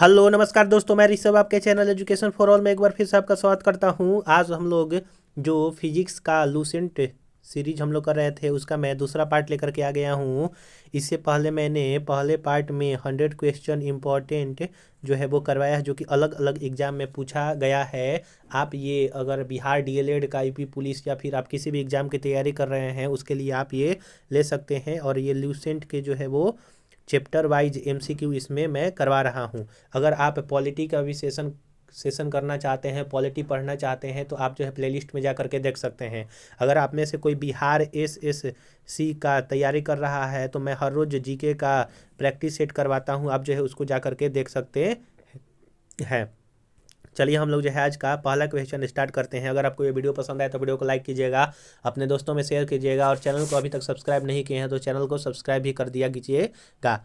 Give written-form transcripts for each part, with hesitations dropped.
Hello नमस्कार दोस्तों, मैं ऋषभ आपके चैनल एजुकेशन फॉर ऑल में एक बार फिर से आपका स्वागत करता हूं। आज हम लोग जो फिजिक्स का लूसेंट सीरीज हम लोग कर रहे थे उसका मैं दूसरा पार्ट लेकर के आ गया हूं। इससे पहले मैंने पहले पार्ट में 100 क्वेश्चन इम्पोर्टेंट जो है वो करवाया है, जो कि अलग अलग एग्जाम में पूछा गया है। आप ये अगर बिहार डीएलएड का, यूपी पुलिस या फिर आप किसी भी एग्जाम की तैयारी कर रहे हैं उसके लिए आप ये ले सकते हैं। और ये लूसेंट के जो है वो चैप्टर वाइज एमसीक्यू इसमें मैं करवा रहा हूँ। अगर आप पॉलिटी का भी सेशन करना चाहते हैं, पॉलिटी पढ़ना चाहते हैं, तो आप जो है प्लेलिस्ट में जा करके देख सकते हैं। अगर आप में से कोई बिहार एसएससी का तैयारी कर रहा है तो मैं हर रोज़ जीके का प्रैक्टिस सेट करवाता हूँ, आप जो है उसको जा करके देख सकते हैं। चलिए हम लोग जो है आज का पहला क्वेश्चन स्टार्ट करते हैं। अगर आपको ये वीडियो पसंद आए तो वीडियो को लाइक कीजिएगा, अपने दोस्तों में शेयर कीजिएगा, और चैनल को अभी तक सब्सक्राइब नहीं किए हैं तो चैनल को सब्सक्राइब भी कर दिया कीजिएगा।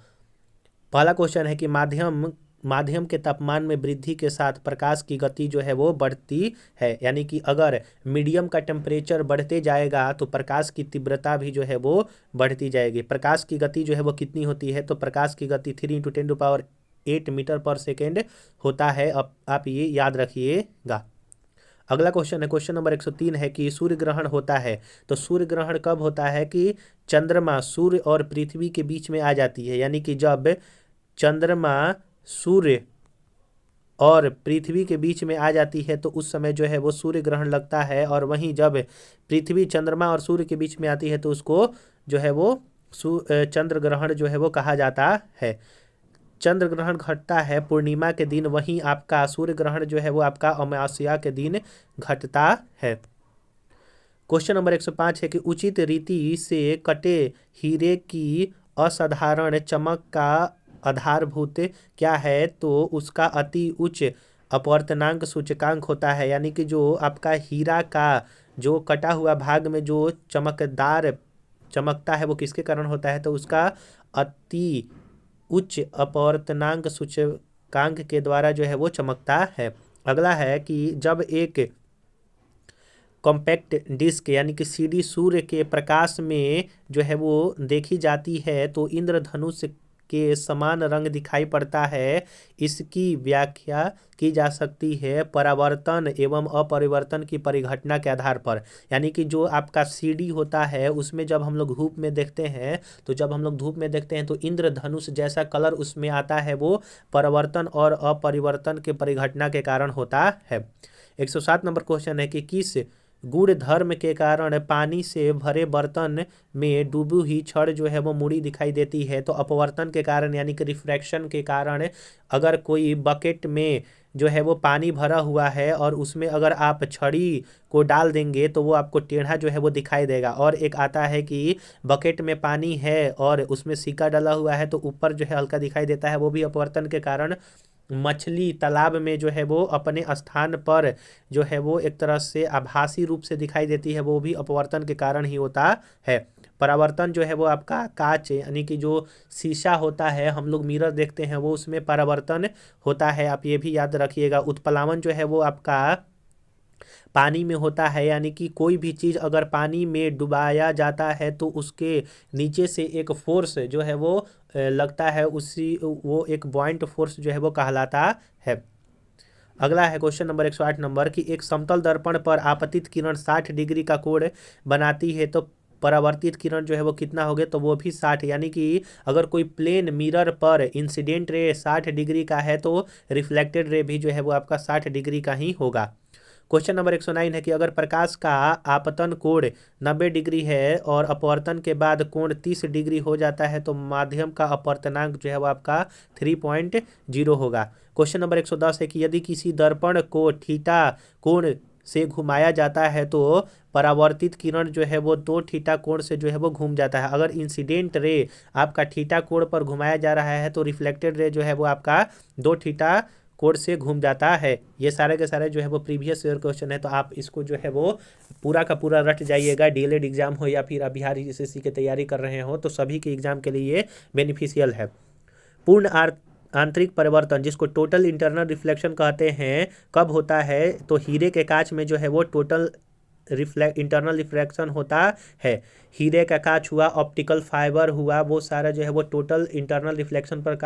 पहला क्वेश्चन है कि माध्यम माध्यम के तापमान में वृद्धि के साथ प्रकाश की गति जो है वो बढ़ती है। यानी कि अगर मीडियम का टेम्परेचर बढ़ते जाएगा तो प्रकाश की तीव्रता भी जो है वो बढ़ती जाएगी। प्रकाश की गति जो है वो कितनी होती है, तो प्रकाश की गति 3 × 10⁸ मीटर पर सेकेंड होता है। अब आप ये याद रखिएगा। अगला क्वेश्चन है, क्वेश्चन नंबर 103 है कि सूर्य ग्रहण होता है। तो सूर्य ग्रहण कब होता है कि चंद्रमा सूर्य और पृथ्वी के बीच में आ जाती है। यानी कि जब चंद्रमा सूर्य और पृथ्वी के बीच में आ जाती है तो उस समय जो है वो सूर्य ग्रहण लगता है। और वहीं जब पृथ्वी चंद्रमा और सूर्य के बीच में आती है तो उसको जो है वो चंद्र ग्रहण जो है वो कहा जाता है। चंद्र ग्रहण घटता है पूर्णिमा के दिन, वहीं आपका सूर्य ग्रहण जो है वो आपका अमावस्या के दिन घटता है। क्वेश्चन नंबर 105 है कि उचित रीति से कटे हीरे की असाधारण चमक का आधारभूत क्या है, तो उसका अति उच्च अपवर्तनांक सूचकांक होता है। यानी कि जो आपका हीरा का जो कटा हुआ भाग में जो चमकता है वो किसके कारण होता है, तो उसका अति उच्च अपवर्तनांक सूचकांक के द्वारा जो है वो चमकता है। अगला है कि जब एक कॉम्पैक्ट डिस्क यानी कि सीडी सूर्य के प्रकाश में जो है वो देखी जाती है तो इंद्रधनुष के समान रंग दिखाई पड़ता है। इसकी व्याख्या की जा सकती है परावर्तन एवं अपरिवर्तन की परिघटना के आधार पर। यानी कि जो आपका सीडी होता है उसमें जब हम लोग धूप में देखते हैं तो इंद्रधनुष जैसा कलर उसमें आता है, वो परिवर्तन और अपरिवर्तन के परिघटना के कारण होता है। 107 नंबर क्वेश्चन है कि किस गुण धर्म के कारण पानी से भरे बर्तन में डूबी हुई छड़ जो है वो मुड़ी दिखाई देती है, तो अपवर्तन के कारण यानी कि रिफ्रैक्शन के कारण। अगर कोई बकेट में जो है वो पानी भरा हुआ है और उसमें अगर आप छड़ी को डाल देंगे तो वो आपको टेढ़ा जो है वो दिखाई देगा। और एक आता है कि बकेट में पानी है और उसमें सिक्का डाला हुआ है तो ऊपर जो है हल्का दिखाई देता है, वो भी अपवर्तन के कारण। मछली तालाब में जो है वो अपने स्थान पर जो है वो एक तरह से आभासी रूप से दिखाई देती है, वो भी अपवर्तन के कारण ही होता है। परावर्तन जो है वो आपका कांच यानी कि जो शीशा होता है, हम लोग मिरर देखते हैं, वो उसमें परावर्तन होता है, आप ये भी याद रखिएगा। उत्प्लावन जो है वो आपका पानी में होता है। यानी कि कोई भी चीज़ अगर पानी में डुबाया जाता है तो उसके नीचे से एक फोर्स जो है वो लगता है, वो एक बॉइंट फोर्स जो है वो कहलाता है। अगला है क्वेश्चन नंबर 108 नंबर कि एक समतल दर्पण पर आपतित किरण 60 डिग्री का कोण बनाती है तो परावर्तित किरण जो है वो कितना हो गया, तो वो भी 60। यानी कि अगर कोई प्लेन मिरर पर इंसिडेंट रे 60 डिग्री का है तो रिफ्लेक्टेड रे भी जो है वो आपका 60 डिग्री का ही होगा। क्वेश्चन नंबर 109 है कि अगर प्रकाश का आपतन कोण 90 डिग्री है और अपवर्तन के बाद कोण 30 डिग्री हो जाता है तो माध्यम का अपवर्तनांक जो है वो आपका 3.0 होगा। क्वेश्चन नंबर 110 है कि यदि किसी दर्पण को थीटा कोण से घुमाया जाता है तो परावर्तित किरण जो है वो 2 थीटा कोण से जो है वो घूम जाता है। अगर इंसिडेंट रे आपका थीटा कोण पर घुमाया जा रहा है तो रिफ्लेक्टेड रे जो है वो आपका 2 थीटा कोण से घूम जाता है। ये सारे के सारे जो है वो प्रीवियस ईयर क्वेश्चन है, तो आप इसको जो है वो पूरा का पूरा रट जाइएगा। डीएलएड एग्जाम हो या फिर आप बिहार एसएससी की तैयारी कर रहे हो तो सभी के एग्जाम के लिए ये बेनिफिशियल है। पूर्ण आंतरिक परिवर्तन जिसको टोटल इंटरनल रिफ्लेक्शन कहते हैं कब होता है, तो हीरे के कांच में जो है वो टोटल इंटरनल रिफ्लेक्शन होता है। हीरे का कांच हुआ, ऑप्टिकल फाइबर हुआ, वो सारा जो है वो टोटल इंटरनल रिफ्लेक्शन पर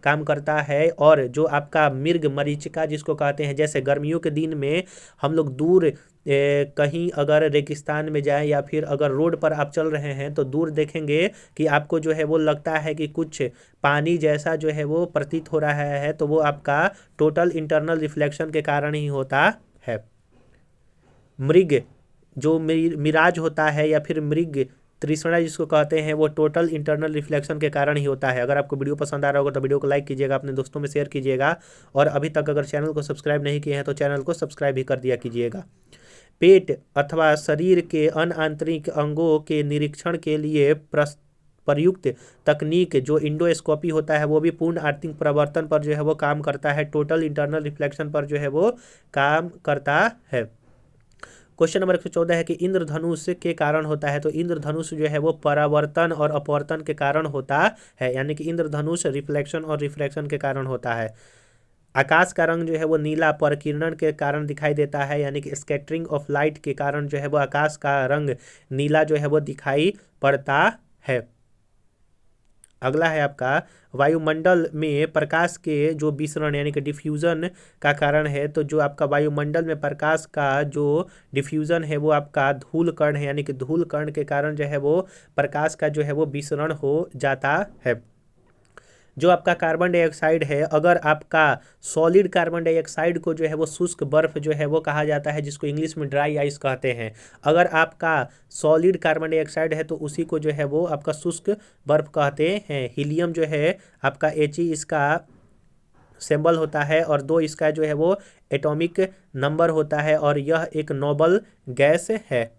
काम करता है। और जो आपका मृग मरीचिका जिसको कहते हैं, जैसे गर्मियों के दिन में हम लोग दूर कहीं अगर रेगिस्तान में जाएं या फिर अगर रोड पर आप चल रहे हैं तो दूर देखेंगे कि आपको जो है वो लगता है कि कुछ पानी जैसा जो है वो प्रतीत हो रहा है, तो वो आपका टोटल इंटरनल रिफ्लेक्शन के कारण ही होता है। मृग जो मिराज होता है या फिर मृग तृष्णा जिसको कहते हैं, वो टोटल इंटरनल रिफ्लेक्शन के कारण ही होता है। अगर आपको वीडियो पसंद आ रहा होगा तो वीडियो को लाइक कीजिएगा, अपने दोस्तों में शेयर कीजिएगा, और अभी तक अगर चैनल को सब्सक्राइब नहीं किए हैं तो चैनल को सब्सक्राइब भी कर दिया कीजिएगा। पेट अथवा शरीर के अन्य आंतरिक अंगों के निरीक्षण के लिए प्रयुक्त तकनीक जो इंडोस्कोपी होता है, वो भी पूर्ण आर्थिक प्रवर्तन पर जो है वो काम करता है, टोटल इंटरनल रिफ्लेक्शन पर जो है वो काम करता है। क्वेश्चन नंबर 114 है कि इंद्रधनुष के कारण होता है। तो इंद्रधनुष जो है वो परावर्तन और अपवर्तन के कारण होता है, यानी कि इंद्रधनुष रिफ्लेक्शन और रिफ्रैक्शन के कारण होता है। आकाश का रंग जो है वो नीला परकिरण के कारण दिखाई देता है, यानी कि स्कैटरिंग ऑफ लाइट के कारण जो है वो आकाश का रंग नीला जो है वो दिखाई पड़ता है। अगला है आपका वायुमंडल में प्रकाश के जो विसरण यानी कि डिफ्यूजन का कारण है। तो जो आपका वायुमंडल में प्रकाश का जो डिफ्यूजन है वो आपका धूल कण है, यानी कि धूल कण के कारण जो है वो प्रकाश का जो है वो विसरण हो जाता है। जो आपका कार्बन डाइऑक्साइड है, अगर आपका सॉलिड कार्बन डाइऑक्साइड को जो है वो शुष्क बर्फ जो है वो कहा जाता है, जिसको इंग्लिश में ड्राई आइस कहते हैं। अगर आपका सॉलिड कार्बन डाइऑक्साइड है तो उसी को जो है वो आपका शुष्क बर्फ कहते हैं। हीलियम जो है आपका He इसका सिंबल होता है, और 2 इसका जो है वो एटॉमिक नंबर होता है, और यह एक नोबल गैस है।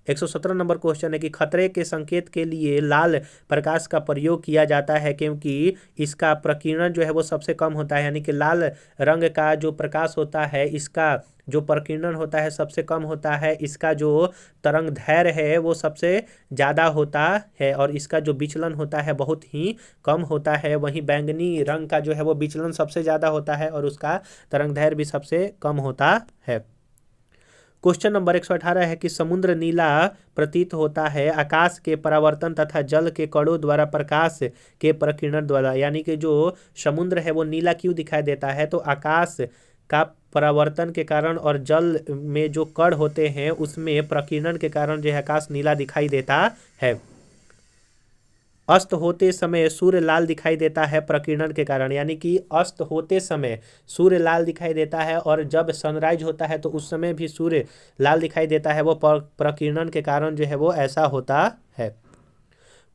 117 नंबर क्वेश्चन है कि खतरे के संकेत के लिए लाल प्रकाश का प्रयोग किया जाता है, क्योंकि इसका प्रकीर्णन जो है वो सबसे कम होता है, यानी कि लाल रंग का जो प्रकाश होता है इसका जो प्रकीर्णन होता है सबसे कम होता है, इसका जो तरंग दैर्घ्य है वो सबसे ज़्यादा होता है, और इसका जो विचलन होता है बहुत ही कम होता है। वहीं बैंगनी रंग का जो है वो विचलन सबसे ज़्यादा होता है, और उसका तरंग दैर्घ्य भी सबसे कम होता है। क्वेश्चन नंबर 118 है कि समुद्र नीला प्रतीत होता है आकाश के परावर्तन तथा जल के कणों द्वारा प्रकाश के प्रकीर्णन द्वारा, यानी कि जो समुद्र है वो नीला क्यों दिखाई देता है, तो आकाश का परावर्तन के कारण और जल में जो कण होते हैं उसमें प्रकीर्णन के कारण जो है आकाश नीला दिखाई देता है। अस्त होते समय सूर्य लाल दिखाई देता है प्रकीर्णन के कारण, यानी कि अस्त होते समय सूर्य लाल दिखाई देता है, और जब सनराइज होता है तो उस समय भी सूर्य लाल दिखाई देता है, वो प्रकीर्णन के कारण जो है वो ऐसा होता है।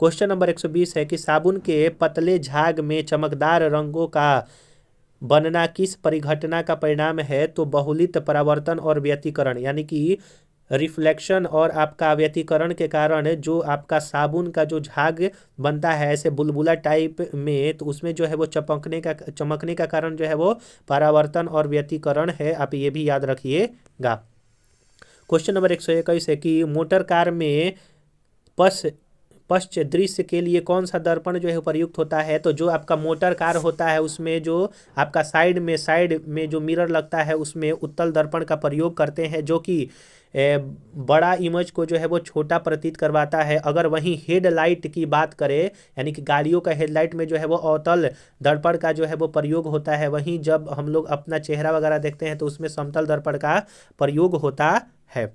क्वेश्चन नंबर 120 है कि साबुन के पतले झाग में चमकदार रंगों का बनना किस परिघटना का परिणाम है, तो बहुलित परावर्तन और व्यतिकरण, यानी कि रिफ्लेक्शन और आपका व्यतिकरण के कारण जो आपका साबुन का जो झाग बनता है ऐसे बुलबुला टाइप में, तो उसमें जो है वो चमकने का कारण जो है वो परावर्तन और व्यतिकरण है, आप ये भी याद रखिएगा। क्वेश्चन नंबर 121 है कि मोटर कार में पश्च दृश्य के लिए कौन सा दर्पण जो है प्रयुक्त होता है, तो जो आपका मोटर कार होता है उसमें जो आपका साइड में जो मिरर लगता है उसमें उत्तल दर्पण का प्रयोग करते हैं, जो कि बड़ा इमेज को जो है वो छोटा प्रतीत करवाता है। अगर वहीं हेडलाइट की बात करें, यानी कि गाड़ियों का हेडलाइट में जो है वो अवतल दर्पण का जो है वो प्रयोग होता है, वहीं जब हम लोग अपना चेहरा वगैरह देखते हैं तो उसमें समतल दर्पण का प्रयोग होता है।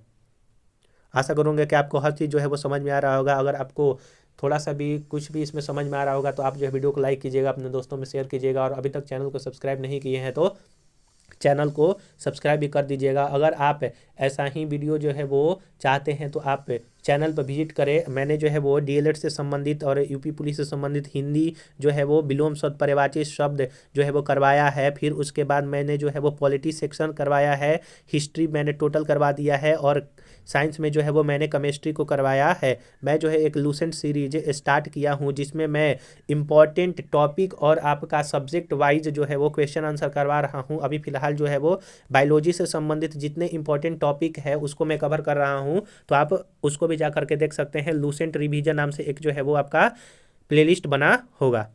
आशा करूँगा कि आपको हर चीज़ जो है वो समझ में आ रहा होगा। अगर आपको थोड़ा सा भी कुछ भी इसमें समझ में आ रहा होगा तो आप जो है वीडियो को लाइक कीजिएगा, अपने दोस्तों में शेयर कीजिएगा, और अभी तक चैनल को सब्सक्राइब नहीं किए हैं तो चैनल को सब्सक्राइब भी कर दीजिएगा। अगर आप ऐसा ही वीडियो जो है वो चाहते हैं तो आप चैनल पर विजिट करें। मैंने जो है वो डीएलएड से संबंधित और यूपी पुलिस से संबंधित हिंदी जो है वो विलोम शब्द पर्यायवाची शब्द जो है वो करवाया है। फिर उसके बाद मैंने जो है वो पॉलिटी सेक्शन करवाया है, हिस्ट्री मैंने टोटल करवा दिया है, और साइंस में जो है वो मैंने केमिस्ट्री को करवाया है। मैं जो है एक लूसेंट सीरीज स्टार्ट किया हूँ जिसमें मैं इम्पॉर्टेंट टॉपिक और आपका सब्जेक्ट वाइज जो है वो क्वेश्चन आंसर करवा रहा हूँ। अभी फिलहाल जो है वो बायोलॉजी से संबंधित जितने इंपॉर्टेंट टॉपिक है उसको मैं कवर कर रहा हूँ, तो आप उसको भी जा करके देख सकते हैं। लूसेंट रिवीजन नाम से एक जो है वो आपका प्लेलिस्ट बना होगा।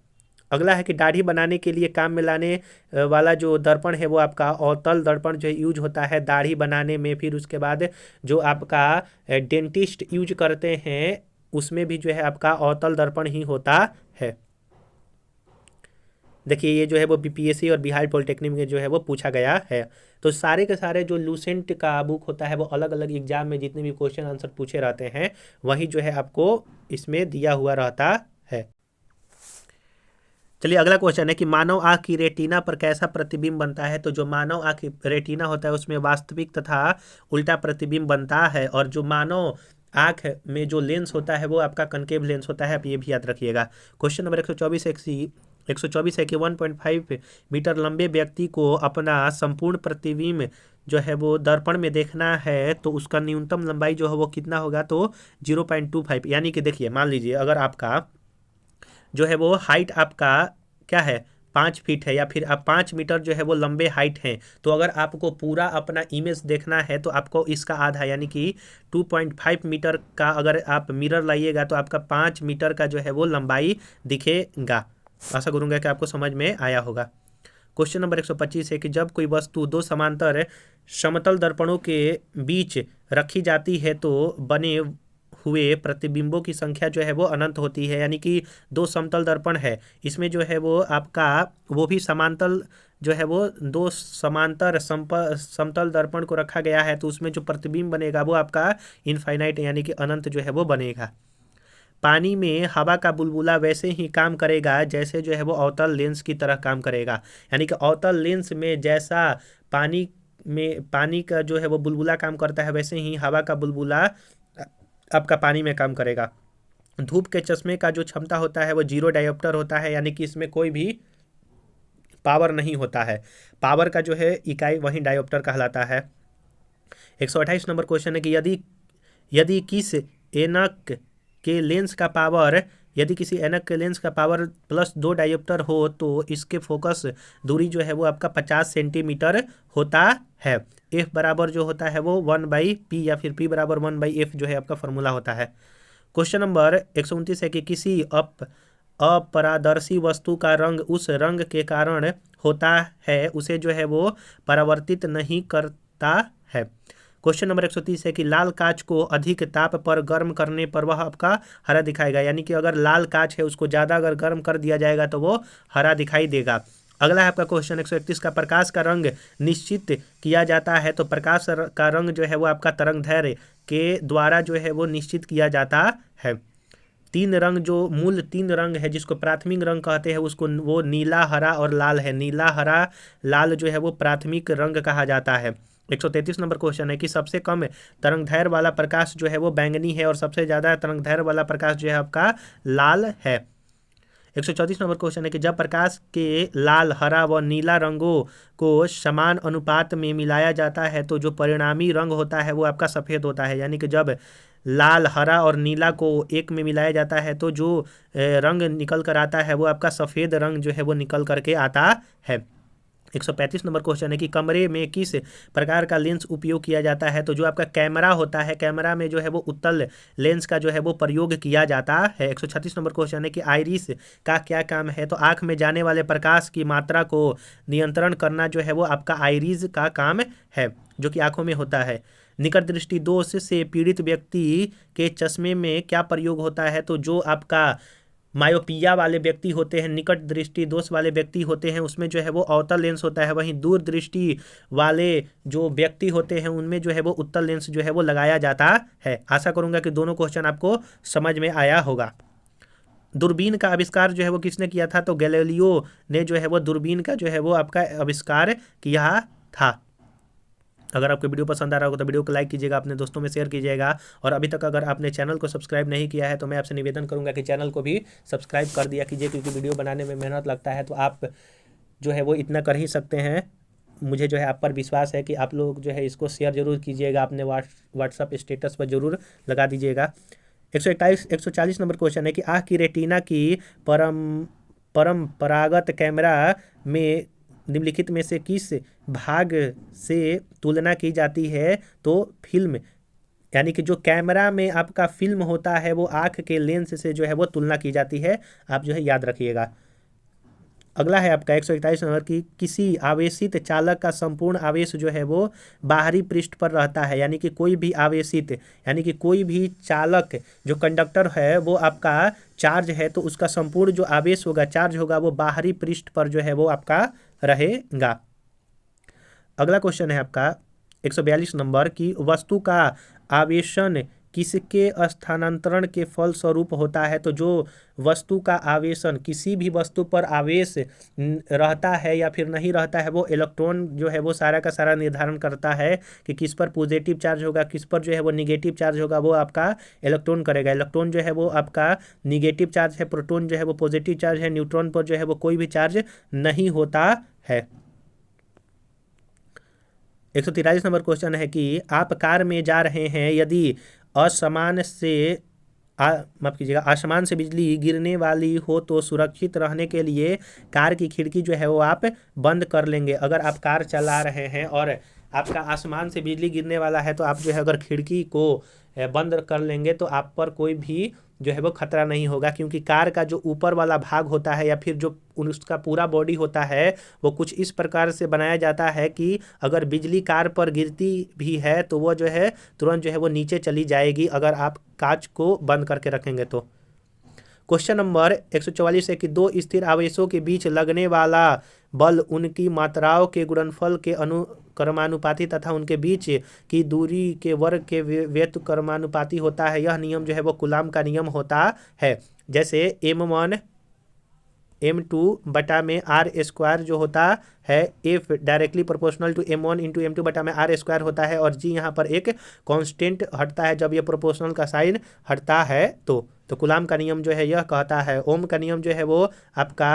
अगला है कि दाढ़ी बनाने के लिए काम में लाने वाला जो दर्पण है वो आपका अवतल दर्पण जो यूज होता है दाढ़ी बनाने में। फिर उसके बाद जो आपका डेंटिस्ट यूज करते हैं उसमें भी जो है आपका अवतल दर्पण ही होता है। देखिए ये जो है वो बीपीएससी और बिहार पॉलिटेक्निक में जो है वो पूछा गया है। तो सारे के सारे जो लूसेंट का बुक होता है वो अलग अलग एग्जाम में जितने भी क्वेश्चन आंसर पूछे रहते हैं वही जो है आपको इसमें दिया हुआ रहता है। चलिए अगला क्वेश्चन है कि मानव आँख की रेटिना पर कैसा प्रतिबिंब बनता है। तो जो मानव आँख की रेटिना होता है उसमें वास्तविक तथा उल्टा प्रतिबिंब बनता है, और जो मानव आँख में जो लेंस होता है वो आपका कनकेव लेंस होता है, आप ये भी याद रखिएगा। क्वेश्चन नंबर 124 है कि 1.5 मीटर लंबे व्यक्ति को अपना संपूर्ण प्रतिबिंब जो है वो दर्पण में देखना है तो उसका न्यूनतम लंबाई जो है वो कितना होगा, तो 0.25। यानी कि देखिए मान लीजिए अगर आपका जो है वो हाइट आपका क्या है 5 फीट है, या फिर आप 5 मीटर जो है वो लंबे हाइट हैं, तो अगर आपको पूरा अपना इमेज देखना है तो आपको इसका आधा यानी कि 2.5 मीटर का अगर आप मिरर लाइएगा तो आपका 5 मीटर का जो है वो लंबाई दिखेगा। आशा करूंगा कि आपको समझ में आया होगा। क्वेश्चन नंबर 125 है कि जब कोई वस्तु दो समांतर समतल दर्पणों के बीच रखी जाती है तो बने हुए प्रतिबिंबों की संख्या जो है वो अनंत होती है। यानी कि दो समतल दर्पण है, इसमें जो है वो आपका वो भी समांतर जो है वो दो समांतर समतल दर्पण को रखा गया है तो उसमें जो प्रतिबिंब बनेगा वो आपका इनफाइनाइट यानी कि अनंत जो है वो बनेगा। पानी में हवा का बुलबुला वैसे ही काम करेगा जैसे जो है वो अवतल लेंस की तरह काम करेगा। यानी कि अवतल लेंस में जैसा पानी का जो है वो बुलबुला काम करता है वैसे ही हवा का बुलबुला आपका पानी में काम करेगा। धूप के चश्मे का जो क्षमता होता है वो 0 डायोप्टर होता है, यानी कि इसमें कोई भी पावर नहीं होता है। पावर का जो है इकाई वही डायोप्टर कहलाता है। 128 नंबर क्वेश्चन है कि यदि किसी एनक के लेंस का पावर +2 डायोप्टर हो तो इसके फोकस दूरी जो है वो आपका 50 सेंटीमीटर होता है। एफ बराबर जो होता है वो 1/p या फिर p बराबर 1/f जो है आपका फॉर्मूला होता है। क्वेश्चन नंबर 129 है कि किसी अपारदर्शी वस्तु का रंग उस रंग के कारण होता है उसे जो है वो परावर्तित नहीं करता है। क्वेश्चन नंबर 130 है कि लाल कांच को अधिक ताप पर गर्म करने पर वह आपका हरा दिखाएगा। यानी कि अगर लाल कांच है उसको ज़्यादा अगर गर्म कर दिया जाएगा तो वो हरा दिखाई देगा। अगला है आपका क्वेश्चन 131 का प्रकाश का रंग निश्चित किया जाता है। तो प्रकाश का रंग जो है वो आपका तरंगदैर्घ्य के द्वारा जो है वो निश्चित किया जाता है। मूल तीन रंग है जिसको प्राथमिक रंग कहते हैं उसको वो नीला, हरा और लाल है। नीला, हरा, लाल जो है वो प्राथमिक रंग कहा जाता है। 133 नंबर क्वेश्चन है कि सबसे कम तरंगदैर्घ्य वाला प्रकाश जो है वो बैंगनी है और सबसे ज़्यादा तरंगदैर्घ्य वाला प्रकाश जो है आपका लाल है। 134 नंबर क्वेश्चन है कि जब प्रकाश के लाल, हरा व नीला रंगों को समान अनुपात में मिलाया जाता है तो जो परिणामी रंग होता है वो आपका सफ़ेद होता है। यानी कि जब लाल, हरा और नीला को एक में मिलाया जाता है तो जो रंग निकल कर आता है वो आपका सफ़ेद रंग जो है वो निकल करके आता है। 135 नंबर क्वेश्चन है कि कमरे में किस प्रकार का लेंस उपयोग किया जाता है। तो जो आपका कैमरा होता है, कैमरा में जो है वो उत्तल लेंस का जो है वो प्रयोग किया जाता है। 136 नंबर क्वेश्चन है कि आइरिस का क्या काम है। तो आँख में जाने वाले प्रकाश की मात्रा को नियंत्रण करना जो है वो आपका आइरिस का काम है जो कि आँखों में होता है। निकट दृष्टि दोष से पीड़ित व्यक्ति के चश्मे में क्या प्रयोग होता है। तो जो आपका मायोपिया वाले व्यक्ति होते हैं, निकट दृष्टि दोष वाले व्यक्ति होते हैं, उसमें जो है वो अवतल लेंस होता है। वहीं दूर दृष्टि वाले जो व्यक्ति होते हैं उनमें जो है वो उत्तल लेंस जो है वो लगाया जाता है। आशा करूंगा कि दोनों क्वेश्चन आपको समझ में आया होगा। दूरबीन का आविष्कार जो है वो किसने किया था। तो गैलीलियो ने जो है वो दूरबीन का जो है वो आपका आविष्कार किया था। अगर आपको वीडियो पसंद आ रहा होगा तो वीडियो को लाइक कीजिएगा, अपने दोस्तों में शेयर कीजिएगा, और अभी तक अगर आपने चैनल को सब्सक्राइब नहीं किया है तो मैं आपसे निवेदन करूंगा कि चैनल को भी सब्सक्राइब कर दिया कीजिए, क्योंकि वीडियो बनाने में मेहनत लगता है तो आप जो है वो इतना कर ही सकते हैं। मुझे जो है आप पर विश्वास है कि आप लोग जो है इसको शेयर जरूर कीजिएगा, अपने व्हाट्सअप स्टेटस पर जरूर लगा दीजिएगा। 140 नंबर क्वेश्चन है कि आँख की रेटिना की परंपरागत कैमरा में निम्नलिखित में से किस भाग से तुलना की जाती है। तो फिल्म, यानी कि जो कैमरा में आपका फिल्म होता है वो आँख के लेंस से जो है वो तुलना की जाती है। आप जो है याद रखिएगा। अगला है आपका 141 नंबर की किसी आवेशित चालक का संपूर्ण आवेश जो है वो बाहरी पृष्ठ पर रहता है, यानी कि कोई भी आवेशित यानी कि कोई भी चालक जो कंडक्टर है वो आपका चार्ज है तो उसका संपूर्ण जो आवेश होगा चार्ज होगा वो बाहरी पृष्ठ पर जो है वो आपका रहेगा। अगला क्वेश्चन है आपका 142 नंबर की वस्तु का आवेशन किसके स्थानांतरण के फल स्वरूप होता है। तो जो वस्तु का आवेशन किसी भी वस्तु पर आवेश रहता है या फिर नहीं रहता है वो इलेक्ट्रॉन जो है वो सारा का सारा निर्धारण करता है कि किस पर पॉजिटिव चार्ज होगा, किस पर जो है वो निगेटिव चार्ज होगा, वो आपका इलेक्ट्रॉन करेगा। इलेक्ट्रॉन जो है वो आपका निगेटिव चार्ज है, प्रोटॉन जो है वो पॉजिटिव चार्ज है, न्यूट्रॉन पर जो है वो कोई भी चार्ज नहीं होता है। 143 नंबर क्वेश्चन है कि आप कार में जा रहे हैं, यदि असमान से माफ कीजिएगा आसमान से बिजली गिरने वाली हो तो सुरक्षित रहने के लिए कार की खिड़की जो है वो आप बंद कर लेंगे। अगर आप कार चला रहे हैं और आपका आसमान से बिजली गिरने वाला है तो आप जो है अगर खिड़की को बंद कर लेंगे तो आप पर कोई भी जो है वो खतरा नहीं होगा, क्योंकि कार का जो ऊपर वाला भाग होता है या फिर जो उसका पूरा बॉडी होता है वो कुछ इस प्रकार से बनाया जाता है कि अगर बिजली कार पर गिरती भी है तो वो जो है तुरंत जो है वो नीचे चली जाएगी अगर आप कांच को बंद करके रखेंगे तो। क्वेश्चन नंबर 144 है कि दो स्थिर आवेशों के बीच लगने वाला बल उनकी मात्राओं के गुणनफल के अनुक्रमानुपाती तथा उनके बीच की दूरी के वर्ग के व्युत्क्रमानुपाती होता है। यह नियम जो है वो कूलाम का नियम होता है। जैसे m1 m2 बटा में आर स्क्वायर जो होता है F directly proportional to m1 into m2 बटा में आर स्क्वायर होता है और जी यहाँ पर एक कांस्टेंट हटता है जब ये प्रोपोर्शनल का साइन हटता है तो कूलाम का नियम जो है यह कहता है। ओम का नियम जो है वो आपका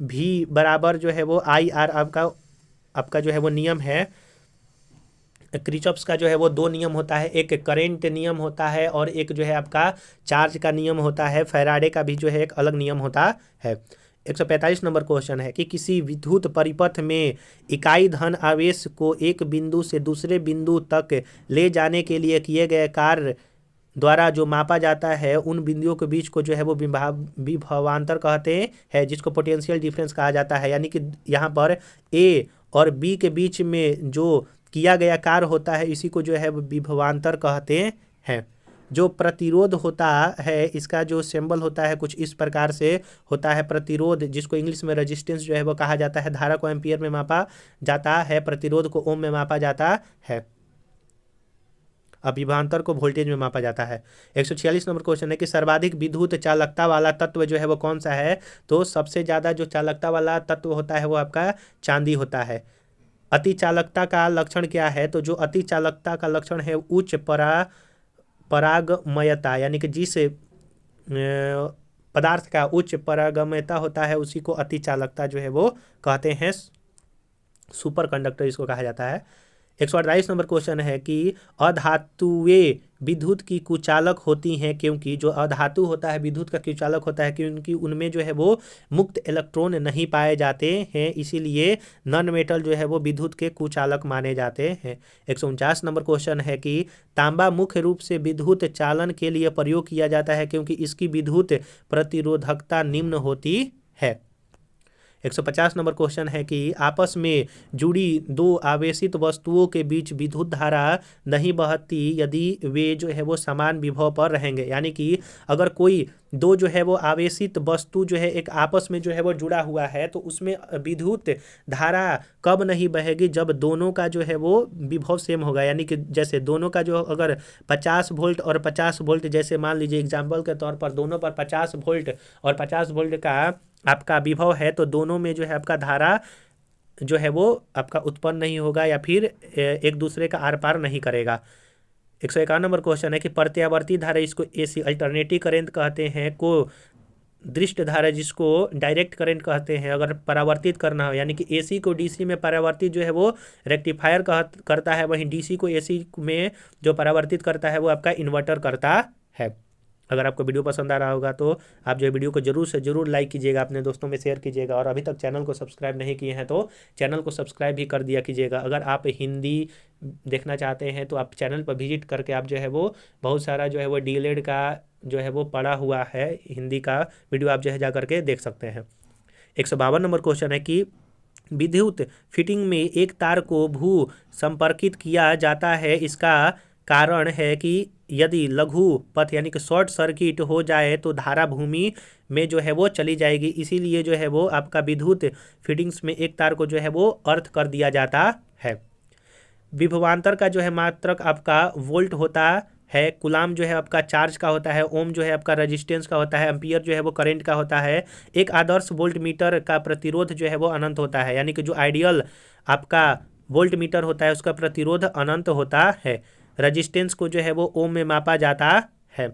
v बराबर जो है वो आई आर आपका जो है वो नियम है। क्रिचॉप्स का जो है वो दो नियम होता है, एक करेंट नियम होता है और एक जो है आपका चार्ज का नियम होता है। फैराडे का भी जो है एक अलग नियम होता है। 145 नंबर क्वेश्चन है कि किसी विद्युत परिपथ में इकाई धन आवेश को एक बिंदु से दूसरे बिंदु तक ले जाने के लिए किए गए कार्य द्वारा जो मापा जाता है उन बिंदुओं के बीच को जो है वो विभवांतर कहते हैं, जिसको पोटेंशियल डिफरेंस कहा जाता है। यानी कि यहाँ पर ए और बी के बीच में जो किया गया कार्य होता है इसी को जो है विभवांतर कहते हैं। जो प्रतिरोध होता है इसका जो सिंबल होता है कुछ इस प्रकार से होता है। प्रतिरोध जिसको इंग्लिश में रेजिस्टेंस जो है वो कहा जाता है। धारा को एम्पियर में मापा जाता है, प्रतिरोध को ओम में मापा जाता है, विभवांतर को वोल्टेज में मापा जाता है। 146 नंबर क्वेश्चन है कि सर्वाधिक विद्युत चालकता वाला तत्व जो है वो कौन सा है। तो सबसे ज़्यादा जो चालकता वाला तत्व होता है वो आपका चांदी होता है। अति चालकता का लक्षण क्या है। तो जो अति चालकता का लक्षण है उच्च परागमयता, यानी कि जिस पदार्थ का उच्च परागमयता होता है उसी को अति चालकता जो है वो कहते हैं। सुपर कंडक्टर इसको कहा जाता है। 128 नंबर क्वेश्चन है कि अधातुएं विद्युत की कुचालक होती हैं क्योंकि जो अधातु होता है विद्युत का कुचालक होता है क्योंकि उनमें जो है वो मुक्त इलेक्ट्रॉन नहीं पाए जाते हैं, इसीलिए नॉन मेटल जो है वो विद्युत के कुचालक माने जाते हैं। 149 नंबर क्वेश्चन है कि तांबा मुख्य रूप से विद्युत चालन के लिए प्रयोग किया जाता है क्योंकि इसकी विद्युत प्रतिरोधकता निम्न होती है। 150 नंबर क्वेश्चन है कि आपस में जुड़ी दो आवेशित वस्तुओं के बीच विद्युत धारा नहीं बहती यदि वे जो है वो समान विभव पर रहेंगे। यानी कि अगर कोई दो जो है वो आवेशित वस्तु जो है एक आपस में जो है वो जुड़ा हुआ है तो उसमें विद्युत धारा कब नहीं बहेगी, जब दोनों का जो है वो विभव सेम होगा। यानी कि जैसे दोनों का जो अगर 50 वोल्ट और 50 वोल्ट, जैसे मान लीजिए एग्जाम्पल के तौर पर दोनों पर 50 वोल्ट और 50 वोल्ट का आपका विभव है तो दोनों में जो है आपका धारा जो है वो आपका उत्पन्न नहीं होगा या फिर एक दूसरे का आर पार नहीं करेगा। 151 नंबर क्वेश्चन है कि प्रत्यावर्ती धारा इसको एसी अल्टरनेटिव करंट कहते हैं, को दृष्ट धारा जिसको डायरेक्ट करंट कहते हैं अगर परावर्तित करना हो। यानी कि एसी को डीसी में परावर्तित जो है वो रेक्टिफायर करता है, वहीं डीसी को एसी में जो परावर्तित करता है वो आपका इन्वर्टर करता है। अगर आपको वीडियो पसंद आ रहा होगा तो आप जो वीडियो को जरूर से जरूर लाइक कीजिएगा, अपने दोस्तों में शेयर कीजिएगा और अभी तक चैनल को सब्सक्राइब नहीं किए हैं तो चैनल को सब्सक्राइब भी कर दिया कीजिएगा। अगर आप हिंदी देखना चाहते हैं तो आप चैनल पर विजिट करके आप जो है वो बहुत सारा जो है वो डीएलएड का जो है वो पढ़ा हुआ है हिंदी का वीडियो आप जो है जा करके देख सकते हैं। 152 नंबर क्वेश्चन है कि विद्युत फिटिंग में एक तार को भू संपर्कित किया जाता है, इसका कारण है कि यदि लघु पथ यानी कि शॉर्ट सर्किट हो जाए तो धारा भूमि में जो है वो चली जाएगी, इसीलिए जो है वो आपका विद्युत फिटिंग्स में एक तार को जो है वो अर्थ कर दिया जाता है। विभवांतर का जो है मात्रक आपका वोल्ट होता है, कुलाम जो है आपका चार्ज का होता है, ओम जो है आपका रेजिस्टेंस का होता है, एम्पियर जो है वो करंट का होता है। एक आदर्श वोल्ट मीटर का प्रतिरोध जो है वो अनंत होता है, यानी कि जो आइडियल आपका वोल्ट मीटर होता है उसका प्रतिरोध अनंत होता है। रेजिस्टेंस को जो है वो ओम में मापा जाता है।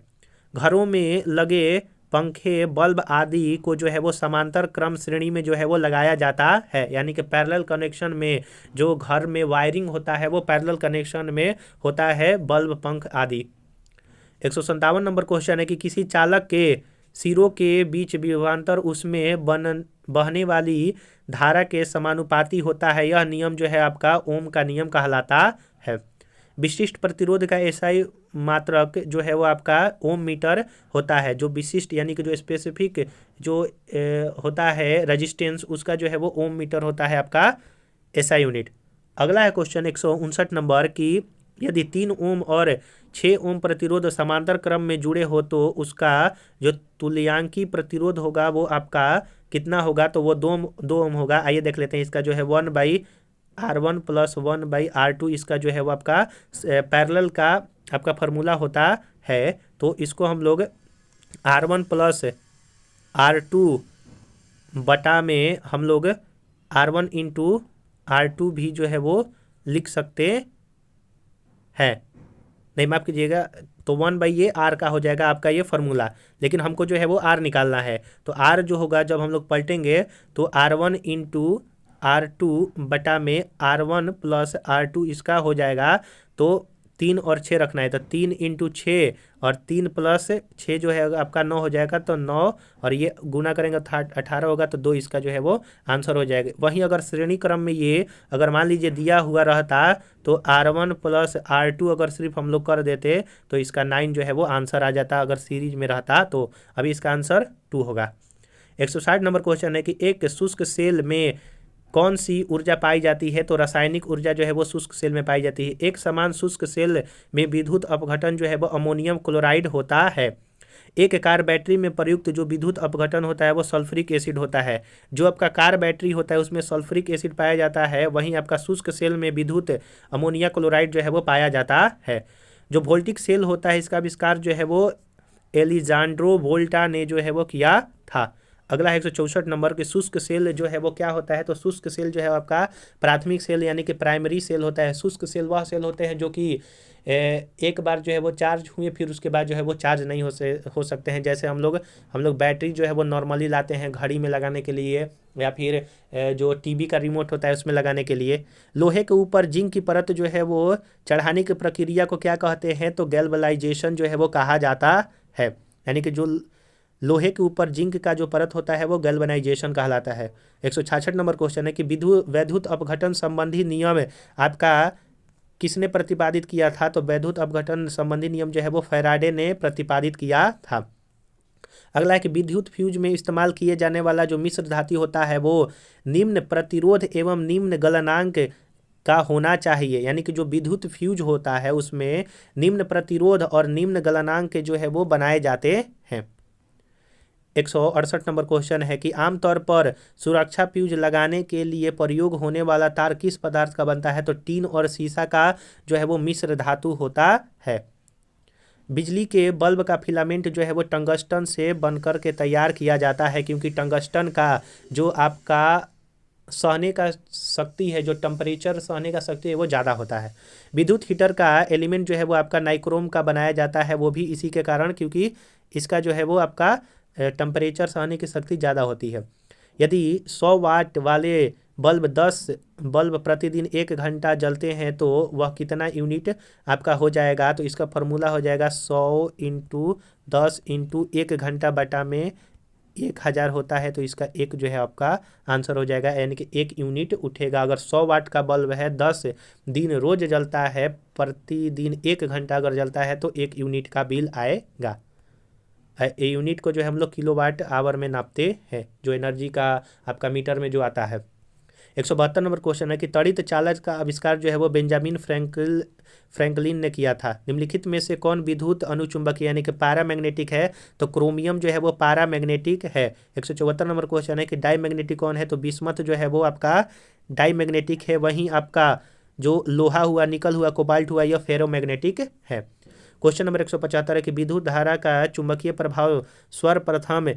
घरों में लगे पंखे बल्ब आदि को जो है वो समांतर क्रम श्रेणी में जो है वो लगाया जाता है, यानी कि पैरेलल कनेक्शन में जो घर में वायरिंग होता है वो पैरेलल कनेक्शन में होता है बल्ब पंख आदि। 157 नंबर क्वेश्चन है कि किसी चालक के सिरों के बीच विभवांतर उसमें बहने वाली धारा के समानुपाती होता है, यह नियम जो है आपका ओम का नियम कहलाता है। विशिष्ट प्रतिरोध का एसआई मात्रक जो है वो आपका ओम मीटर होता है। जो विशिष्ट यानी कि जो स्पेसिफिक जो होता है रेजिस्टेंस उसका जो है वो ओम मीटर होता है आपका एसआई यूनिट। अगला है क्वेश्चन 159 नंबर कि यदि 3 ओम और 6 ओम प्रतिरोध समांतर क्रम में जुड़े हो तो उसका जो तुल्यांकी प्रतिरोध होगा वो आपका कितना होगा, तो वो 2 ओम होगा। आइए देख लेते हैं। इसका जो है 1/R1 + 1/R2 इसका जो है वो आपका पैरेलल का आपका फार्मूला होता है, तो इसको हम लोग R1 + R2 बटा में हम लोग R1 × R2 भी जो है वो लिख सकते हैं। नहीं माफ कीजिएगा, तो 1/R का हो जाएगा आपका ये फार्मूला, लेकिन हमको जो है वो R निकालना है। तो R जो होगा जब हम लोग पलटेंगे तो R1 × R2 बटा में R1 + R2 इसका हो जाएगा। तो 3 और 6 रखना है, तो 3 × 6 और 3 + 6 जो है आपका 9 हो जाएगा, तो 9 और ये गुना करेंगे तो 18 होगा, तो 2 इसका जो है वो आंसर हो जाएगा। वहीं अगर श्रेणी क्रम में ये अगर मान लीजिए दिया हुआ रहता तो R1 + R2 अगर सिर्फ हम लोग कर देते तो इसका 9 जो है वो आंसर आ जाता अगर सीरीज में रहता, तो अभी इसका आंसर 2 होगा। 160 नंबर क्वेश्चन है कि एक शुष्क सेल में कौन सी ऊर्जा पाई जाती है, तो रासायनिक ऊर्जा जो है वो शुष्क सेल में पाई जाती है। एक समान शुष्क सेल में विद्युत अपघटन जो है वो अमोनियम क्लोराइड होता है। एक कार बैटरी में प्रयुक्त जो विद्युत अपघटन होता है वो सल्फ्यूरिक एसिड होता है। जो आपका कार बैटरी होता है उसमें सल्फ्यूरिक एसिड पाया जाता है, वहीं आपका शुष्क सेल में विद्युत अमोनिया क्लोराइड जो है वो पाया जाता है। जो वोल्टिक सेल होता है इसका आविष्कार जो है वो एलिजांड्रो वोल्टा ने जो है वो किया था। अगला है 164 नंबर के शुष्क सेल जो है वो क्या होता है, तो शुष्क सेल जो है आपका प्राथमिक सेल यानी कि प्राइमरी सेल होता है। शुष्क सेल वह सेल होते हैं जो कि एक बार जो है वो चार्ज हुए फिर उसके बाद जो है वो चार्ज नहीं हो सकते हैं। जैसे हम लोग बैटरी जो है वो नॉर्मली लाते हैं घड़ी में लगाने के लिए या फिर जो टीवी का रिमोट होता है उसमें लगाने के लिए। लोहे के ऊपर जिंक की परत जो है वो चढ़ाने की प्रक्रिया को क्या कहते हैं, तो गैल्वेनाइजेशन जो है वो कहा जाता है। यानी कि जो लोहे के ऊपर जिंक का जो परत होता है वो गैल्वेनाइजेशन कहलाता है। 166 नंबर क्वेश्चन है कि वैद्युत अपघटन संबंधी नियम आपका किसने प्रतिपादित किया था, तो वैद्युत अपघटन संबंधी नियम जो है वो फैराडे ने प्रतिपादित किया था। अगला है कि विद्युत फ्यूज में इस्तेमाल किए जाने वाला जो मिश्र धातु होता है वो निम्न प्रतिरोध एवं निम्न गलनांक का होना चाहिए। यानी कि जो विद्युत फ्यूज होता है उसमें निम्न प्रतिरोध और निम्न गलनांक जो है वो बनाए जाते हैं। 168 नंबर क्वेश्चन है कि आमतौर पर सुरक्षा फ्यूज लगाने के लिए प्रयोग होने वाला तार किस पदार्थ का बनता है, तो टीन और सीसा का जो है वो मिश्र धातु होता है। बिजली के बल्ब का फिलामेंट जो है वो टंगस्टन से बनकर के तैयार किया जाता है, क्योंकि टंगस्टन का जो आपका सहने का शक्ति है, जो टेम्परेचर सहने का शक्ति है वो ज़्यादा होता है। विद्युत हीटर का एलिमेंट जो है वो आपका नाइक्रोम का बनाया जाता है, वो भी इसी के कारण क्योंकि इसका जो है वो आपका टेम्परेचर सहने की शक्ति ज़्यादा होती है। यदि 100 वाट वाले बल्ब 10 बल्ब प्रतिदिन 1 घंटा जलते हैं तो वह कितना यूनिट आपका हो जाएगा, तो इसका फार्मूला हो जाएगा 100 × 10 × 1 घंटा बटा में 1000 होता है, तो इसका एक जो है आपका आंसर हो जाएगा, यानी कि 1 यूनिट उठेगा। अगर 100 वाट का बल्ब है 10 दिन रोज जलता है, प्रतिदिन 1 घंटा अगर जलता है तो 1 यूनिट का बिल आएगा। यूनिट को जो है हम लोग किलोवाट आवर में नापते हैं, जो एनर्जी का आपका मीटर में जो आता है। 172 नंबर क्वेश्चन है कि त्वरित चालक का आविष्कार जो है वो बेंजामिन फ्रैंकलिन ने किया था। निम्नलिखित में से कौन विद्युत अनुचुंबकीय यानी कि पैरामैग्नेटिक है? तो क्रोमियम जो है वो पैरामैग्नेटिक है। 174 नंबर क्वेश्चन है कि डाईमैग्नेटिक कौन है? तो बिस्मथ जो है वो आपका डाईमैग्नेटिक है। वहीं आपका जो लोहा हुआ, निकल हुआ, कोबाल्ट हुआ, यह फेरोमैग्नेटिक है। क्वेश्चन नंबर 175 है कि विद्युत धारा का चुंबकीय प्रभाव सर्वप्रथम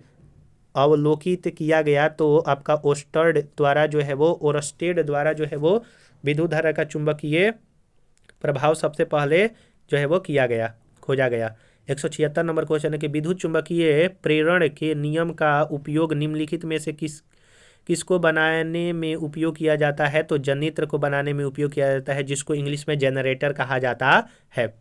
अवलोकित किया गया तो आपका ओस्टेड द्वारा जो है वो विद्युत धारा का चुंबकीय प्रभाव सबसे पहले जो है वो किया गया, खोजा गया। 176 नंबर क्वेश्चन है कि विद्युत चुंबकीय प्रेरण के नियम का उपयोग निम्नलिखित में से किसको बनाने में उपयोग किया जाता है? तो जनित्र को बनाने में उपयोग किया जाता है, जिसको इंग्लिश में जनरेटर कहा जाता है।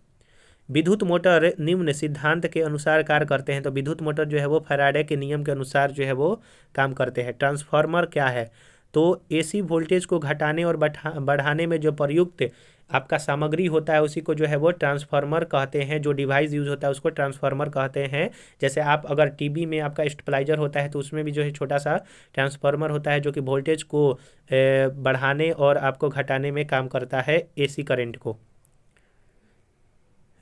विद्युत मोटर निम्न सिद्धांत के अनुसार कार्य करते हैं। तो विद्युत मोटर जो है वो फैराडे के नियम के अनुसार जो है वो काम करते हैं। ट्रांसफार्मर क्या है? तो एसी वोल्टेज को घटाने और बढ़ाने में जो प्रयुक्त आपका सामग्री होता है उसी को जो है वो ट्रांसफार्मर कहते हैं। जो डिवाइस यूज होता है उसको ट्रांसफार्मर कहते हैं। जैसे आप अगर टीवी में आपका स्टेबलाइजर होता है तो उसमें भी जो है छोटा सा ट्रांसफार्मर होता है जो कि वोल्टेज को बढ़ाने और आपको घटाने में काम करता है, एसी करंट को।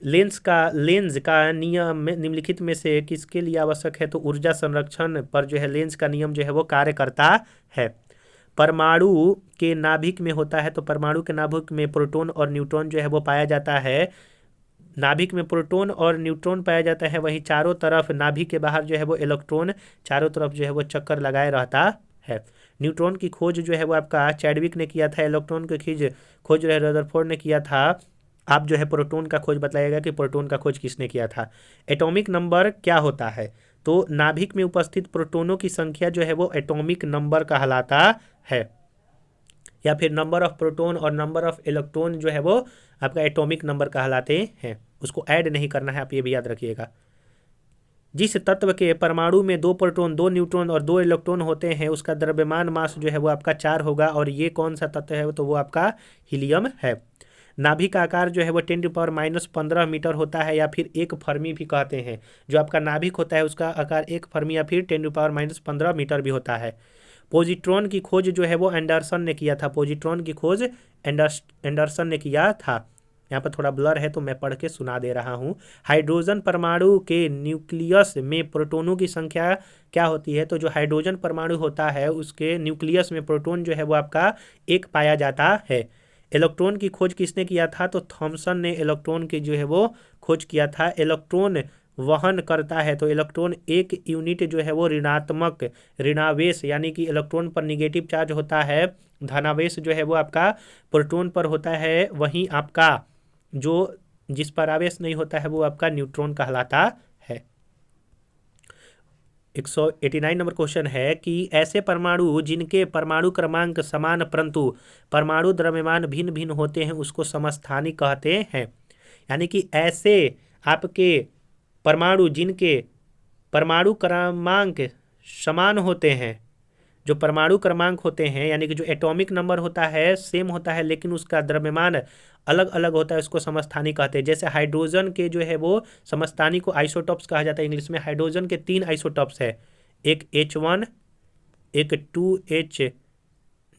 लेंस का नियम निम्नलिखित में से किसके लिए आवश्यक है? तो ऊर्जा संरक्षण पर जो है लेंस का नियम जो है वो कार्य करता है। परमाणु के नाभिक में होता है, तो परमाणु के नाभिक में प्रोटॉन और न्यूट्रॉन जो है वो पाया जाता है। नाभिक में प्रोटॉन और न्यूट्रॉन पाया जाता है, वहीं चारों तरफ नाभिक के बाहर जो है वो इलेक्ट्रॉन चारों तरफ जो है वो चक्कर लगाए रहता है। न्यूट्रॉन की खोज जो है वो आपका चैडविक ने किया था। इलेक्ट्रॉन की खोज जो है रदरफोर्ड ने किया था। आप जो है प्रोटॉन का खोज बताइएगा कि प्रोटॉन का खोज किसने किया था। एटॉमिक नंबर क्या होता है? तो नाभिक में उपस्थित प्रोटॉनों की संख्या जो है वो एटॉमिक नंबर कहलाता है, या फिर नंबर ऑफ प्रोटॉन और नंबर ऑफ इलेक्ट्रॉन जो है वो आपका एटॉमिक नंबर कहलाते हैं। उसको ऐड नहीं करना है, आप ये भी याद रखिएगा। जिस तत्व के परमाणु में 2 प्रोटॉन, 2 न्यूट्रॉन और 2 इलेक्ट्रॉन होते हैं उसका द्रव्यमान मास जो है वो आपका 4 होगा। और ये कौन सा तत्व है? तो वो आपका हीलियम है। नाभिक का आकार जो है वो 10⁻⁻15 मीटर होता है, या फिर 1 फर्मी भी कहते हैं। जो आपका नाभिक होता है उसका आकार 1 फर्मी या फिर 10⁻⁻15 मीटर भी होता है। पॉजिट्रॉन की खोज जो है वो एंडरसन ने किया था। पॉजिट्रॉन की खोज एंडरसन ने किया था। यहाँ पर थोड़ा ब्लर है तो मैं पढ़ के सुना दे रहा हूँ। हाइड्रोजन परमाणु के न्यूक्लियस में प्रोटॉनों की संख्या क्या होती है? तो जो हाइड्रोजन परमाणु होता है उसके न्यूक्लियस में प्रोटॉन जो है वो आपका 1 पाया जाता है। इलेक्ट्रॉन की खोज किसने किया था? तो थॉमसन ने इलेक्ट्रॉन की जो है वो खोज किया था। इलेक्ट्रॉन वहन करता है, तो इलेक्ट्रॉन एक यूनिट जो है वो ऋणावेश यानी कि इलेक्ट्रॉन पर निगेटिव चार्ज होता है, धनावेश जो है वो आपका प्रोटॉन पर होता है। वहीं आपका जो जिस पर आवेश नहीं होता है वो आपका न्यूट्रॉन कहलाता है। 189 नंबर क्वेश्चन है कि ऐसे परमाणु जिनके परमाणु क्रमांक समान परंतु परमाणु द्रव्यमान भिन्न भिन्न होते हैं उसको समस्थानिक कहते हैं। यानी कि ऐसे आपके परमाणु जिनके परमाणु क्रमांक समान होते हैं, जो परमाणु क्रमांक होते हैं यानी कि जो एटॉमिक नंबर होता है सेम होता है लेकिन उसका द्रव्यमान अलग अलग होता है, उसको समस्थानिक कहते हैं। जैसे हाइड्रोजन के जो है वो समस्थानिक को आइसोटॉप्स कहा जाता है इंग्लिश में। हाइड्रोजन के 3 आइसोटॉप्स है, एक H1, एक 2H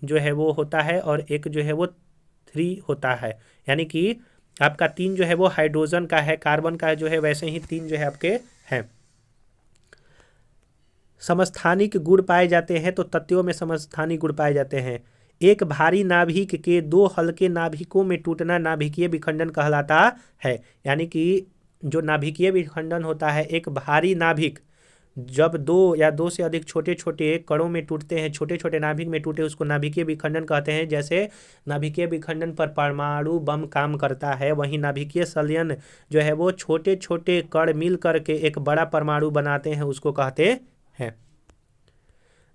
जो है वो होता है और एक जो है वो 3 होता है। यानी कि आपका 3 जो है वो हाइड्रोजन का है, कार्बन का जो है वैसे ही 3 जो है आपके हैं। समस्थानिक गुण पाए जाते हैं, तो तत्वों में समस्थानिक गुण पाए जाते हैं। एक भारी नाभिक के 2 हल्के नाभिकों में टूटना नाभिकीय विखंडन कहलाता है। यानी कि जो नाभिकीय विखंडन होता है, एक भारी नाभिक जब 2 या 2 से अधिक छोटे छोटे कणों में टूटते हैं, छोटे छोटे नाभिक में टूटे, उसको नाभिकीय विखंडन कहते हैं। जैसे नाभिकीय विखंडन पर परमाणु बम काम करता है, वहीं नाभिकीय संलयन जो है वो छोटे छोटे कण मिल करके एक बड़ा परमाणु बनाते हैं, उसको कहते हैं।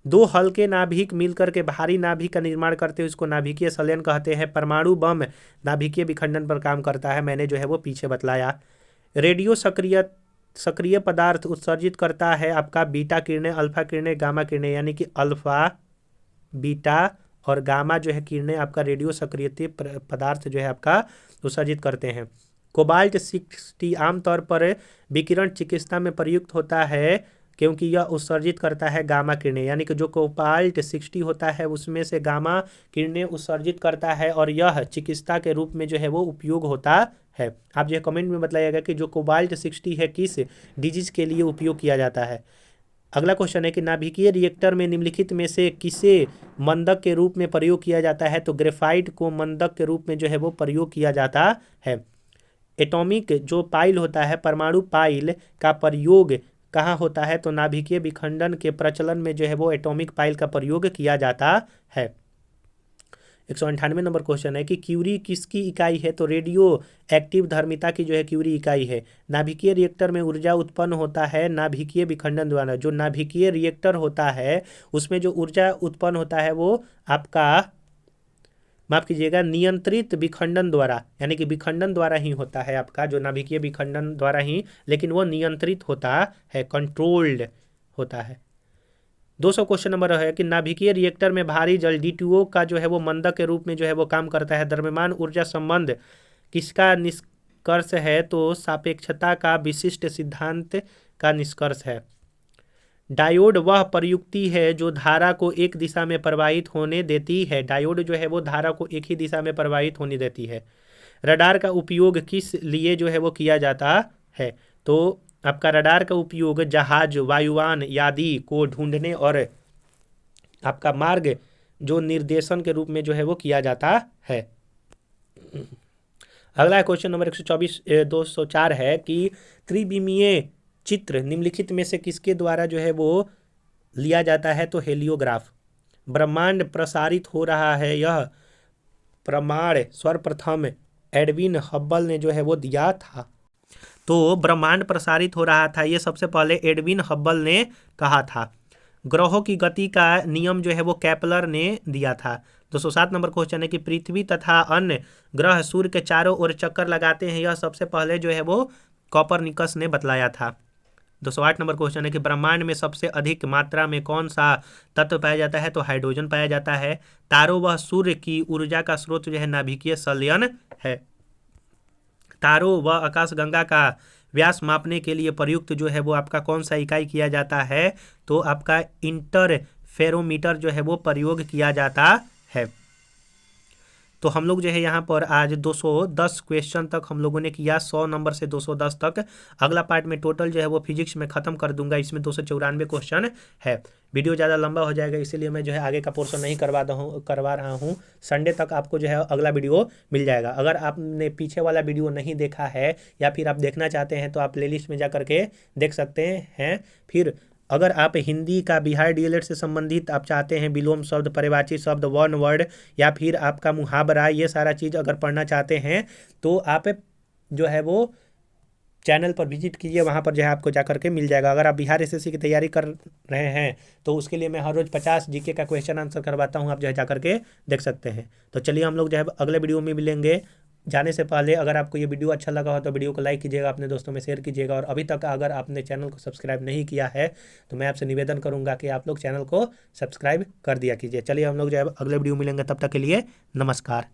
2 हल्के नाभिक मिलकर के भारी नाभिक का निर्माण करते हैं, उसको नाभिकीय संलयन कहते हैं। परमाणु बम नाभिकीय विखंडन पर काम करता है, मैंने जो है वो पीछे बतलाया। रेडियो सक्रिय पदार्थ उत्सर्जित करता है आपका बीटा किरणें, अल्फा किरणें, गामा किरणें। यानी कि अल्फा, बीटा और गामा जो है किरणें आपका रेडियो सक्रिय पदार्थ जो है आपका उत्सर्जित करते हैं। कोबाल्ट 60 आमतौर पर विकिरण चिकित्सा में प्रयुक्त होता है क्योंकि यह उत्सर्जित करता है गामा किरणें, यानी कि जो कोबाल्ट 60 होता है उसमें से गामा किरणें उत्सर्जित करता है और यह चिकित्सा के रूप में जो है वो उपयोग होता है। आप जो कमेंट में बताइएगा कि जो कोबाल्ट 60 है किस डिजीज के लिए उपयोग किया जाता है। अगला क्वेश्चन है कि नाभिकीय रिएक्टर में निम्नलिखित में से किसे मंदक के रूप में प्रयोग किया जाता है, तो ग्रेफाइट को मंदक के रूप में जो है वो प्रयोग किया जाता है। एटॉमिक जो पाइल होता है, परमाणु पाइल का प्रयोग कहाँ होता है, तो नाभिकीय विखंडन के प्रचलन में जो है वो एटॉमिक पाइल का प्रयोग किया जाता है। 198 नंबर क्वेश्चन है कि क्यूरी किसकी इकाई है, तो रेडियो एक्टिव धर्मिता की जो है क्यूरी इकाई है। नाभिकीय रिएक्टर में ऊर्जा उत्पन्न होता है नाभिकीय विखंडन द्वारा। जो नाभिकीय रिएक्टर होता है उसमें जो ऊर्जा उत्पन्न होता है वो आपका, माफ कीजिएगा, नियंत्रित विखंडन द्वारा, यानी कि विखंडन द्वारा ही होता है आपका, जो नाभिकीय विखंडन द्वारा ही, लेकिन वो नियंत्रित होता है, कंट्रोल्ड होता है। 200 क्वेश्चन नंबर है कि नाभिकीय रिएक्टर में भारी जल D2O का जो है वो मंदक के रूप में जो है वो काम करता है। द्रव्यमान ऊर्जा संबंध किसका निष्कर्ष है, तो सापेक्षता का विशिष्ट सिद्धांत का निष्कर्ष है। डायोड वह प्रयुक्ति है जो धारा को एक दिशा में प्रवाहित होने देती है। डायोड जो है वो धारा को एक ही दिशा में प्रवाहित होने देती है। रडार का उपयोग किस लिए जो है वो किया जाता है, तो आपका रडार का उपयोग जहाज, वायुयान आदि को ढूंढने और आपका मार्ग जो निर्देशन के रूप में जो है वो किया जाता है। अगला क्वेश्चन नंबर 204 है कि त्रिविमीय चित्र निम्नलिखित में से किसके द्वारा जो है वो लिया जाता है, तो हेलियोग्राफ। ब्रह्मांड प्रसारित हो रहा है, यह प्रमाण सर्वप्रथम एडविन हब्बल ने जो है वो दिया था। तो ब्रह्मांड प्रसारित हो रहा था ये सबसे पहले एडविन हब्बल ने कहा था। ग्रहों की गति का नियम जो है वो केपलर ने दिया था। 207 नंबर क्वेश्चन है कि पृथ्वी तथा अन्य ग्रह सूर्य के चारों ओर चक्कर लगाते हैं, यह सबसे पहले जो है वो कोपरनिकस ने बतलाया था। 208 नंबर क्वेश्चन है कि ब्रह्मांड में सबसे अधिक मात्रा में कौन सा तत्व पाया जाता है, तो हाइड्रोजन पाया जाता है। तारों व सूर्य की ऊर्जा का स्रोत जो है नाभिकीय संलयन है। तारों व आकाशगंगा का व्यास मापने के लिए प्रयुक्त जो है वो आपका कौन सा इकाई किया जाता है, तो आपका इंटरफेरोमीटर जो है वो प्रयोग किया जाता है। तो हम लोग जो है यहाँ पर आज 210 क्वेश्चन तक हम लोगों ने किया, 100 नंबर से 210 तक। अगला पार्ट में टोटल जो है वो फिजिक्स में ख़त्म कर दूंगा, इसमें 294 क्वेश्चन है। वीडियो ज़्यादा लंबा हो जाएगा, इसीलिए मैं जो है आगे का पोर्शन नहीं करवा रहा हूँ। संडे तक आपको जो है अगला वीडियो मिल जाएगा। अगर आपने पीछे वाला वीडियो नहीं देखा है या फिर आप देखना चाहते हैं तो आप प्लेलिस्ट में जा करके देख सकते हैं। फिर अगर आप हिंदी का बिहार डीएलएड से संबंधित आप चाहते हैं, विलोम शब्द, पर्यायवाची शब्द, वन वर्ड या फिर आपका मुहावरा, ये सारा चीज़ अगर पढ़ना चाहते हैं तो आप जो है वो चैनल पर विजिट कीजिए, वहाँ पर जो है आपको जा करके मिल जाएगा। अगर आप बिहार एसएससी की तैयारी कर रहे हैं तो उसके लिए मैं हर रोज़ 50 जीके का क्वेश्चन आंसर करवाता हूँ, आप जो है जा करके देख सकते हैं। तो चलिए हम लोग जो है अगले वीडियो में मिलेंगे। जाने से पहले अगर आपको ये वीडियो अच्छा लगा हो तो वीडियो को लाइक कीजिएगा, अपने दोस्तों में शेयर कीजिएगा, और अभी तक अगर आपने चैनल को सब्सक्राइब नहीं किया है तो मैं आपसे निवेदन करूंगा कि आप लोग चैनल को सब्सक्राइब कर दिया कीजिए। चलिए हम लोग जो है अगले वीडियो मिलेंगे, तब तक के लिए नमस्कार।